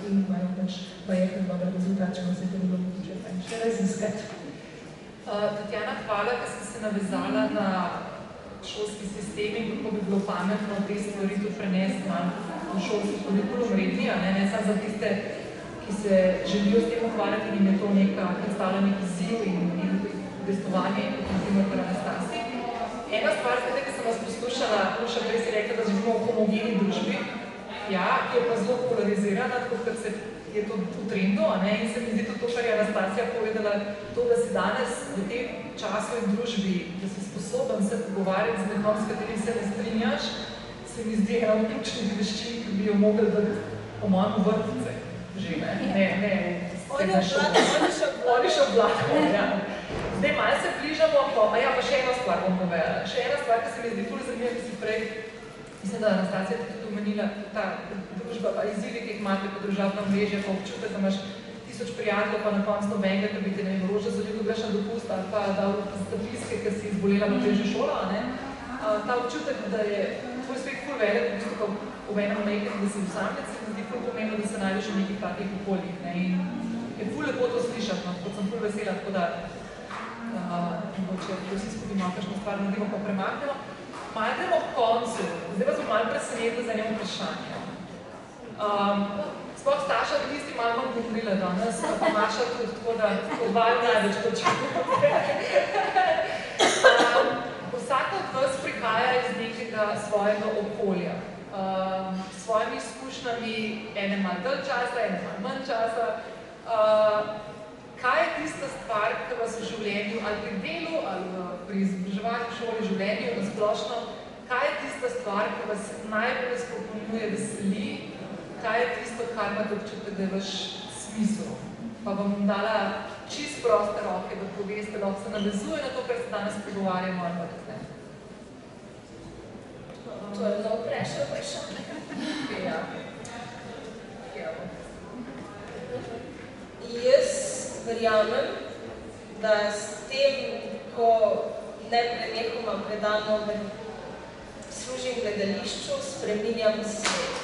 in imajo pač bajetno dober rezultat, če se to bilo mogoče še raziskati. Tatjana, hvala, ker ste se navezala na šolski sistem in kako bi bilo pametno te stvari tu prenesti malo šolskih kurikulum redni, ne samo za tiste, ki se želijo s tem ukvarjati in je to neka predstavljena izziv in udejstvovanje in potem v Anastasi. Ena stvar, ki sem vas poslušala, še prej si rekla, da živimo v homogeni družbi, ja, ki je pa zelo polarizirana, tako kot se je to v trendu, in se mi zdi tudi to, kar je Anastasija povedala, to, da si danes v tem času in družbi, da si sposoben se pogovarjati z nekom, s katerim se ne strinjaš, se mi zdi ena od ključnih veščin, ki bi jo mogli dati po mojem vrtnice. Že, ne. Oni še obladko, ja. Zdaj malo se bližamo, pa še ena stvar bom povedala. Še ena stvar, ki se mi zdi ful zanimiva, ki si prej, mislim, da Anastasija tudi omenila, ta družba, pa izzivi, ki jih imate po družabnem mrežju, pa občutek, da imaš 1000 prijateljev, pa na koncu nobenega, ki bi te ne rože za ljudi greš na dopust, ali pa dal zapiske, ker si izbolela v teže šola, ne? Ta občutek, da je tvoj svet ful velik, v bistvu v enem nekaj, da si v samljici, se zdi ful pomembno, da se najdeš v nekih takih okoljih, ne? In je ful lepo to slišati, no? Kot sem ful vesela, tako da mogoče vsi skupaj malo kakšno stvar naredimo, pa premaknemo. Malo gremo k koncu. Zdaj vas bom malo presenetila za enem vprašanjem. Sploh Staša, da tisti malo manj govorila danes, pa Maša tudi, tako da odvajam največ počutim. Vsak od vas prihaja iz nekega svojega okolja. S svojimi izkušnjami, ene malo dalj časa, ene malo manj časa. Kaj je tista stvar, ki vas v življenju, ali pri delu, ali pri izobraževanju šoli, življenju na splošno, kaj je tista stvar, ki vas najbolj spopolnjuje, veseli, kaj je tisto, kar imate občutek, da je vaš smisel? Pa vam bom dala čist proste roke, da poveste, lahko se navezuje na to, kar se danes pogovarjamo, ali pa tudi ne. To je zelo vprašanje. Ja. Jaz verjamem, da s tem, ko neprenehoma predano služim gledališču, spreminjam svet.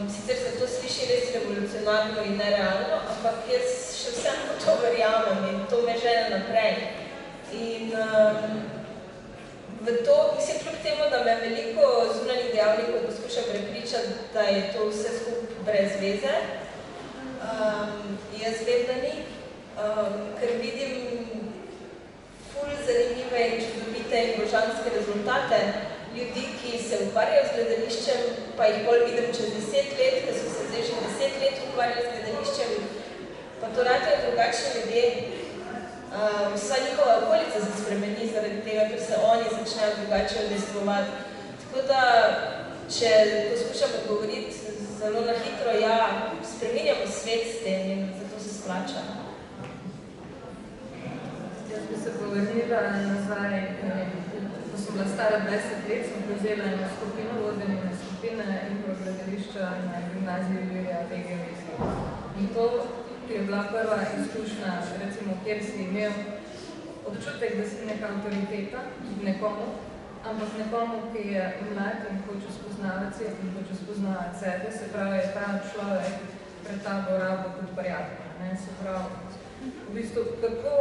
Sicer se to sliši res revolucionarno in nerealno, ampak jaz še vsem to verjamem in to me žene naprej. In v to, mislim, kljub temu, da me veliko zunanjih dejavnikov poskuša prepričati, da je to vse skupaj brez veze, jaz vem, da ni, ker vidim ful zanimive in čudovite in božanske rezultate ljudi, ki se ukvarjajo z gledališčem, pa jih bolj vidim čez 10 let, ker so se zdaj že 10 let ukvarjali z gledališčem, pa to radejo drugačni ljudje. Vsa njihova okolica se spremeni zaradi tega, ker se oni začnejo drugače udejstvovati. Tako da, če poskušam odgovoriti zelo na hitro, ja, spreminjamo svet s tem in zato se splača. Jaz bi se povrnila nazaj, ko sem bila stara 20 let, sem prevzela eno skupino, vodenje skupine improgledališča na gimnaziji Ilirija PGV. In to je bila prva izkušnja, recimo, kjer si imel občutek, da si neka avtoriteta nekomu, ampak nekomu, ki je mlad in hoče spoznavati svet in hoče spoznavati sebe, se pravi, je ta človek pred tabo rabo tudi prijatelj. Se pravi, v bistvu, kako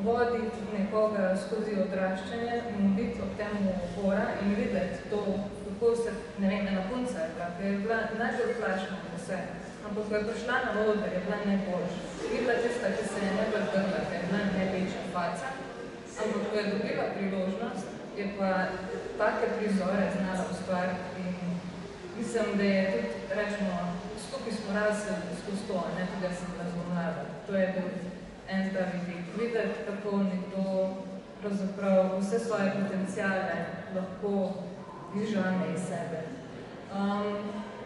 voditi nekoga skozi odraščanje in biti ob temu opora in videti to, kako se, ne vem, ena punca je bila, ker je bila najbolj flašna v vse. Ampak ko je prišla na oder, je bila najboljša. Ni bila tista, ki se je najbolj drla, ker je bila največja faca. Ampak ko je dobila priložnost, je pa take prizore znala ustvariti. In mislim, da je tudi, rečemo, skupaj smo rasli skozi to, ne tudi, da sem bila zelo mlada. To je bil en zdrav vidik. Videti, kako nekdo pravzaprav vse svoje potenciale lahko izžane iz sebe.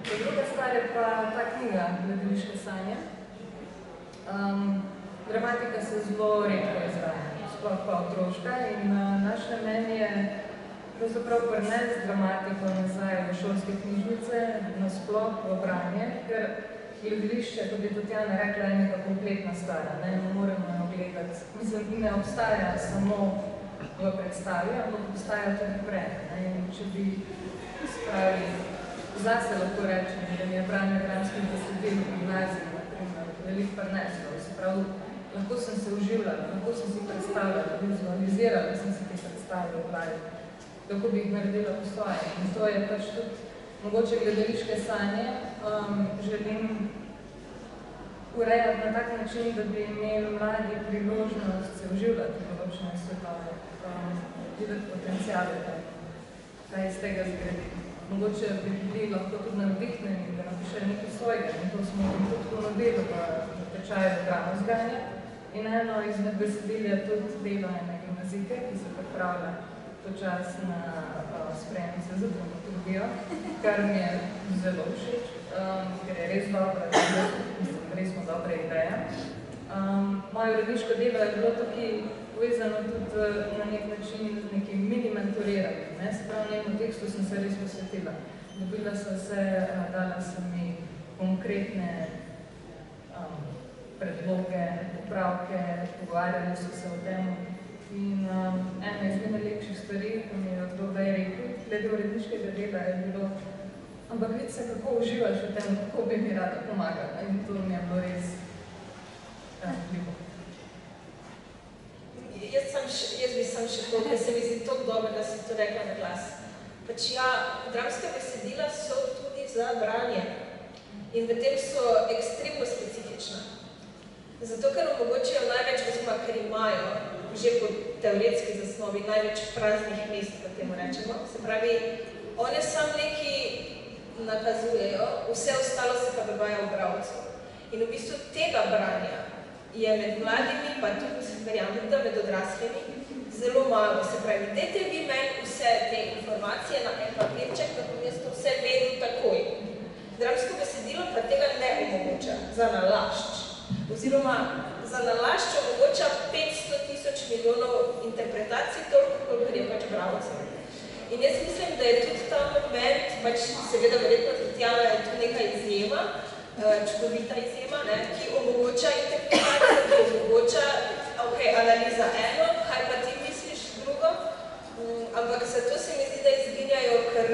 Druga stvar je pa ta knjiga Gledališke sanje. Dramatika se zelo redko izvaja, sploh pa otroška in naš namen je pravzaprav prinesti dramatiko nazaj v šolske knjižnice, nasploh v branje, ker gledališče, kot je Tatjana rekla, je neka kompletna stara, ne moremo jo gledati. Mislim, ne obstaja samo v predstavi, ampak obstaja tudi pred. In če bi spravili, zase lahko rečem, da mi je branje dramskih besedil v gimnaziji, naprimer, veliko prineslo. Se pravi, lahko sem se uživljala, lahko sem si predstavljala, vizualizirala sem si te predstavljala v glavi, kako bi jih naredila po svoje. In to je pač tudi mogoče gledališke sanje želim urejati na tak način, da bi imeli mladi priložnost se vživljati v določene svetove, videti potenciale, kaj iz tega zgraditi. Mogoče bi bili lahko tudi navdihneni, da napišejo nekaj svojega, in to smo tudi ponudili v tečaju drama vzgajanja. In eno izmed besedil je tudi delo ene gimnazike, ki se pripravlja počas na sprejemnice za dramaturgijo, kar mi je zelo všeč, ker je res dobra ideja. Moje uredniško delo je bilo tukaj povezano tudi na nek način z nekim mini-mentoriranjem. Se pravi, nekemu tekstu sem se res posvetila. Dobila sem se, dala sem mi konkretne predloge, popravke, pogovarjali so se o tem. In ena izmed najlepših stvari, ki mi je odgovor rekel, glede uredniškega dela je bilo, ampak vidi se, kako uživaš v tem, kako bi mi rada pomagala. In to mi je bilo res ljubo. Jaz bi sam še to, ker se mi zdi tako dobro, da si to rekla na glas. Pač ja, dramska besedila so tudi za branje in v tem so ekstremno specifična. Zato, ker omogočajo največ, oziroma ker imajo že po teoretski zasnovi največ praznih mest, kot temu rečemo. Se pravi, one sam neki nakazujejo, vse ostalo se pa dogaja v bralcu. In v bistvu tega branja je med mladimi, pa tudi verjamem, da med odraslimi, zelo malo. Se pravi, dajte vi meni vse te informacije na en papirček, da bom jaz to vse vedel takoj. Dramsko besedilo pa tega ne omogoča za nalašč. Oziroma, za nalašč omogoča 500 000 milijonov interpretacij, toliko, koliko je pač bralcev. In jaz mislim, da je tudi ta moment, pač seveda verjetno Tatjana je tu neka izjema, čudovita izjema, ki omogoča interpretacijo, ki omogoča, analiza eno, kaj pa ti misliš drugo, ampak zato se mi zdi, da izginjajo, ker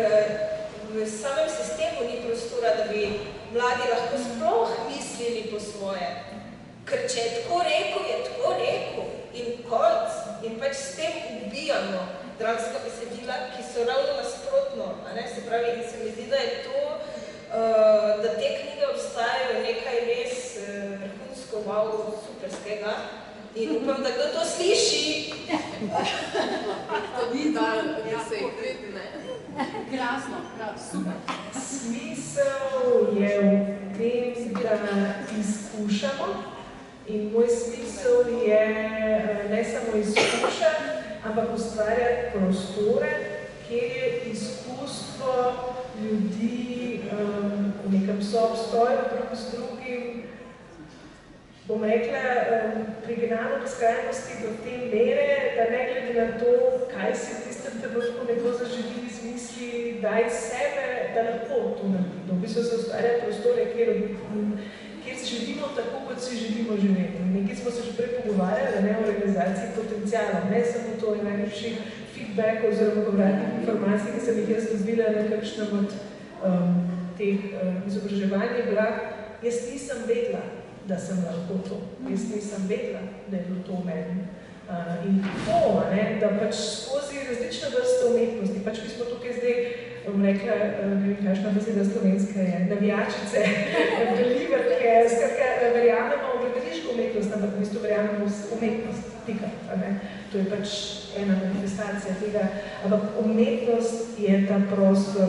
v samem sistemu ni prostora, da bi mladi lahko sploh mislili po svoje. Ker če je tako rekel, je tako rekel in konc. In pač s tem ubijamo dramska besedila, ki so ravno nasprotno. Se pravi, in se mi zdi, da je to, da te knjige obstajajo nekaj res vrhunsko, wow, superskega. In upam, da kdo to sliši. To ni dal, da se jih vidi, ne? Krasno, super. Smisel je v tem, da izkušamo in moj smisel je ne samo izkušati, ampak ustvarjati prostore, kjer je izkustvo ljudi v nekem soobstoju drug z drugim, bom rekla, prignano do skrajnosti do te mere, da ne glede na to, kaj si v tistem trenutku nekdo zaželi izmisli, daj sebe, da lahko to naredi. V bistvu se ustvarja prostore, kjer živimo tako, kot si želimo živeti. Nekaj smo se že prej pogovarjali, o realizaciji potencialov, ne samo to je najlepših feedbackov oziroma povratnih informacij, ki sem jih jaz dobila na kakšnem od teh izobraževanj je bila, jaz nisem vedela, da sem lahko to. Jaz nisem vedela, da je bilo to v meni. In to, da pač skozi različne vrste umetnosti, pač mi smo tukaj zdaj, bom rekla, ne vem, kakšna beseda slovenska je, navijačice, deliverke, skratka, verjamemo v gledališko umetnost, ampak v bistvu verjamemo v umetnost, tika, to je pač ena manifestacija tega, ampak umetnost je ta prostor,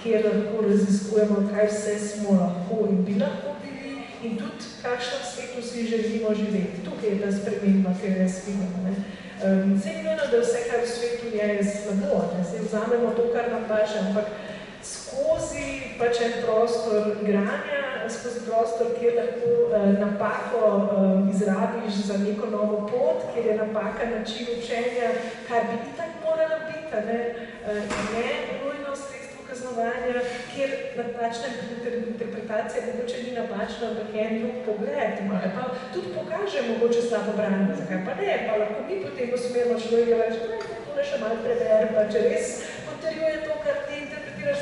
kjer lahko raziskujemo, kaj vse smo lahko in bi lahko bili in tudi kakšnem svetu si želimo živeti. Tukaj je ta sprememba, ki jo jaz vidim. Sej ni nujno, da vse, kar v svetu je slabo, sej vzamemo to, kar nam paše, ampak skozi pač en prostor igranja, skozi prostor, kjer lahko napako izrabiš za neko novo pot, kjer je napaka način učenja, kar bi itak morala biti, ne nujno sredstvo kaznovanja, kjer napačna interpretacija mogoče ni napačna, ampak je en drug pogled, pa tudi pokaže mogoče slabo branje, zakaj pa ne, pa lahko mi potem usmerimo človeka reči, tole še malo prever, pa če res potrjuje to, kar ti interpretiraš,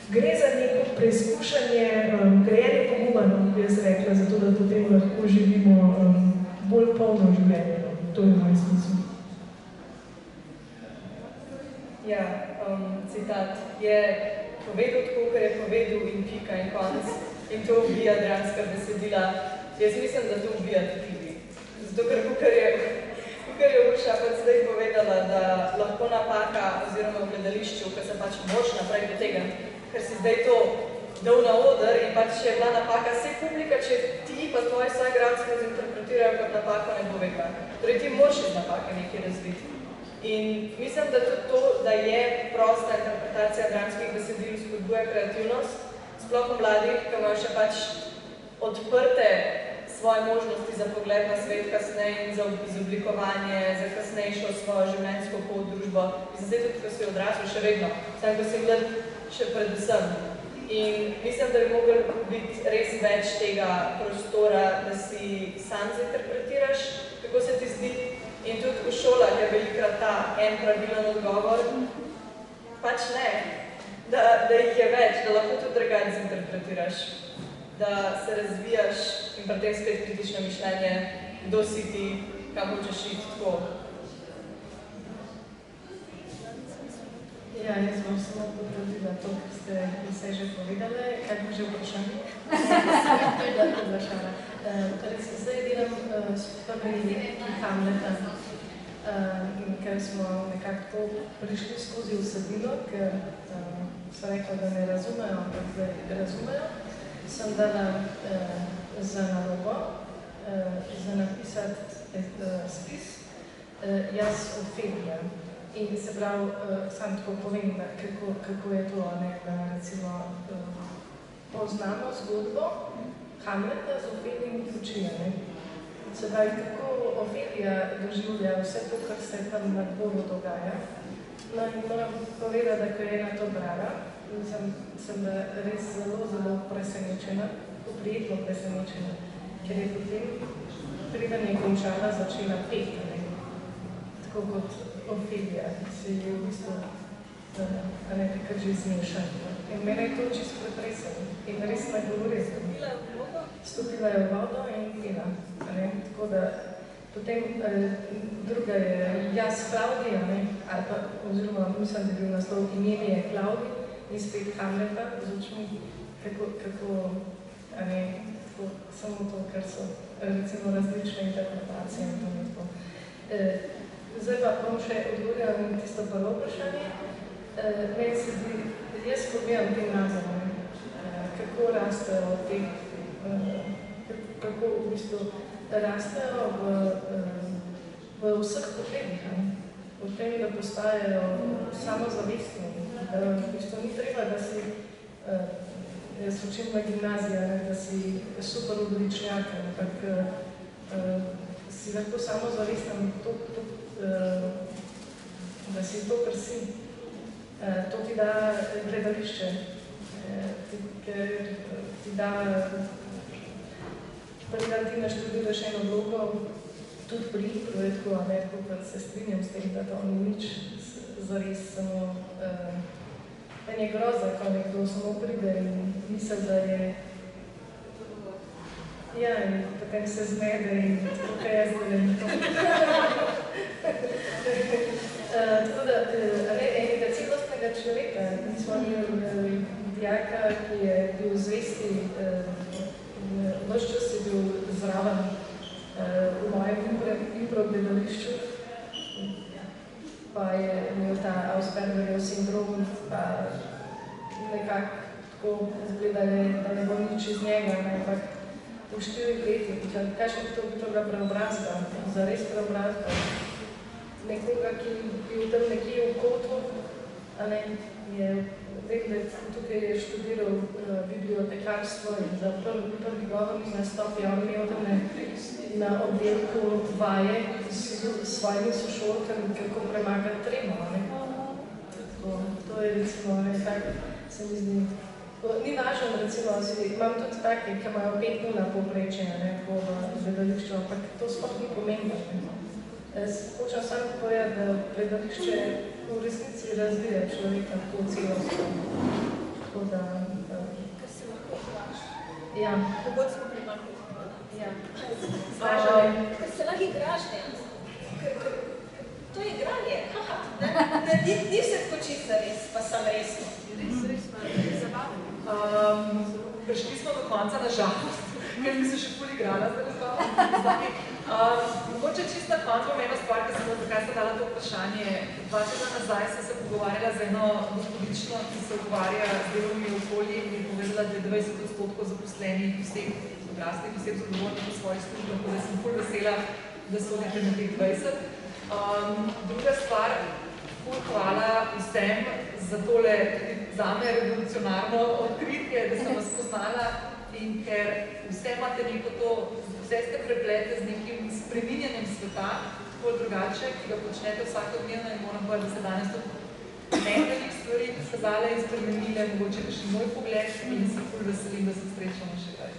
gre za neko preizkušanje, grejenje poguma, bi jaz rekla, zato da potem lahko živimo bolj polno življenje. To je moj smisel. Ja, citat je povedal tako, kar je povedal in pika in konec. In to ubija dramska besedila. Jaz mislim, da to ubija tudi vi. Zato, ker je Urša pač zdaj povedala, da lahko napaka oziroma v gledališču, ker se pač moč naprej potegniti, ker si zdaj to dal na oder in pač je bila napaka vse publika, če ti pa tvoji soigralci interpretirajo kot napako, ne bo vedla. Torej ti moraš iz napake nekaj razviti. In mislim, da tudi to, da je prosta interpretacija dramskih besedil spodbuja kreativnost, sploh v mladih, ki imajo še pač odprte svoje možnosti za pogled na svet kasneje in za izoblikovanje, za kasnejšo svojo življenjsko pot, družbo. Mislim, zdaj tudi, ko si odrasel, še vedno, sam, ko si mlad, še predvsem. In mislim, da bi mogli biti res več tega prostora, da si sam zinterpretiraš, kako se ti zdi. In tudi v šolah je velikrat ta en pravilen odgovor. Pač ne, da jih je več, da lahko tudi drugače zinterpretiraš, da se razvijaš in pri tem spet kritično mišljenje, kdo si ti, kam hočeš iti, tako. Ja, jaz bom samo potrdila to, kar ste vse že povedali. Kaj bo že vprašanje? Zdaj delam skupaj Hamleta, ker smo nekako prišli skozi vsebino, ker so rekla, da ne razumejo, ampak zdaj razumejo. Sem dala za nalogo, za napisati spis jaz Ofelija. In se pravi, sam tako povem, kako je to, da recimo poznamo zgodbo Hamleta z Ofelijim Lučija. Se pravi, kako Ofelija doživlja vse to, kar se tam na dvoru dogaja. No in moram povedati, da ko je ena to brala, sem res zelo presenečena, prijetno presenečena, ker je potem preden je končala začela peti, tako kot Ofelija, se je v bistvu nekaj že zmešala. In mene je to čisto pretresalo in res ne govori. Stopila je v vodo in pila. Tako da potem druga je jaz Klavdija, ali pa, oziroma mislim, da je bil naslov imeni je Klavdi in spet Hamleta z očmi, kako samo to, kar so recimo različne interpretacije in to nekako. Zdaj pa bom še odgovorila na tisto prvo vprašanje. Meni se zdi, jaz pobijam tem nazvom, kako rastejo te, kako v bistvu rastejo v vseh potrebih, v tem, da postajajo samozavestni, da v bistvu ni treba, da si, jaz učim na gimnaziji, da si super odličnjak, ampak si lahko samozavesten, da si to, kar si. To ti da gledališče, ker ti da, prvi ti naštudiraš eno vlogo, tudi pri impro je tako, kot se strinjam s tem, da to ni nič zares, samo meni je groza, ko nekdo samo pride in misel, da je ja, in potem se zmede in tukaj je zdaj in to. Tako da, enega celostnega človeka, mi smo imeli dijaka, ki je bil zvesti, ves čas je bil zraven v mojem impro gledališču, pa je imel ta Aspergerjev sindrom, pa nekako tako izgleda, da ne bo nič iz njega, ampak v 4 letih, kakšno to bi toga preobrazba, zares preobrazba. Nekoga, ki je tam nekje v kotu, vem, da tukaj je študiral bibliotekarstvo in za prvi govorni nastop je on imel tam na oddelku vaje s svojimi sošolkami, kako premagati tremo. To je recimo nekaj, se mi zdi. Ni važno, recimo, imam tudi take, ki imajo 5 na povprečje po gledališču, ampak to sploh ni pomembno. Hočem samo povedati, da gledališče v resnici razvija človeka tako celostno. Tako da... Kar se lahko igraš. Ja. Pogod smo primakli. Ja. Kar se lahko igraš, to je igranje. Ni se tako čisto res, pa sam resno. Res, prišli smo do konca, na žalost, ker bi se še ful igrala z vami. Mogoče čisto na koncu bom eno stvar, zakaj sem dala to vprašanje. 2 tedna nazaj sem se pogovarjala z eno gospodično, ki se ukvarja z delovnimi okolji in mi je povedala, da je 20% zaposlenih vseh odraslih oseb zadovoljnih v svojih službah, tako da sem ful vesela, da sodite na teh 20. Druga stvar, ful hvala vsem za tole zame revolucionarno odkritje, da sem vas poznala in ker vse imate neko to, vse ste preplete z nekim spreminjanjem sveta, tako drugače, ki ga počnete vsakodnevno in moram povedati, da se danes tudi velikih stvari skazale in spremenile, mogoče še moj pogled in se ful veselim, da se srečamo še kaj.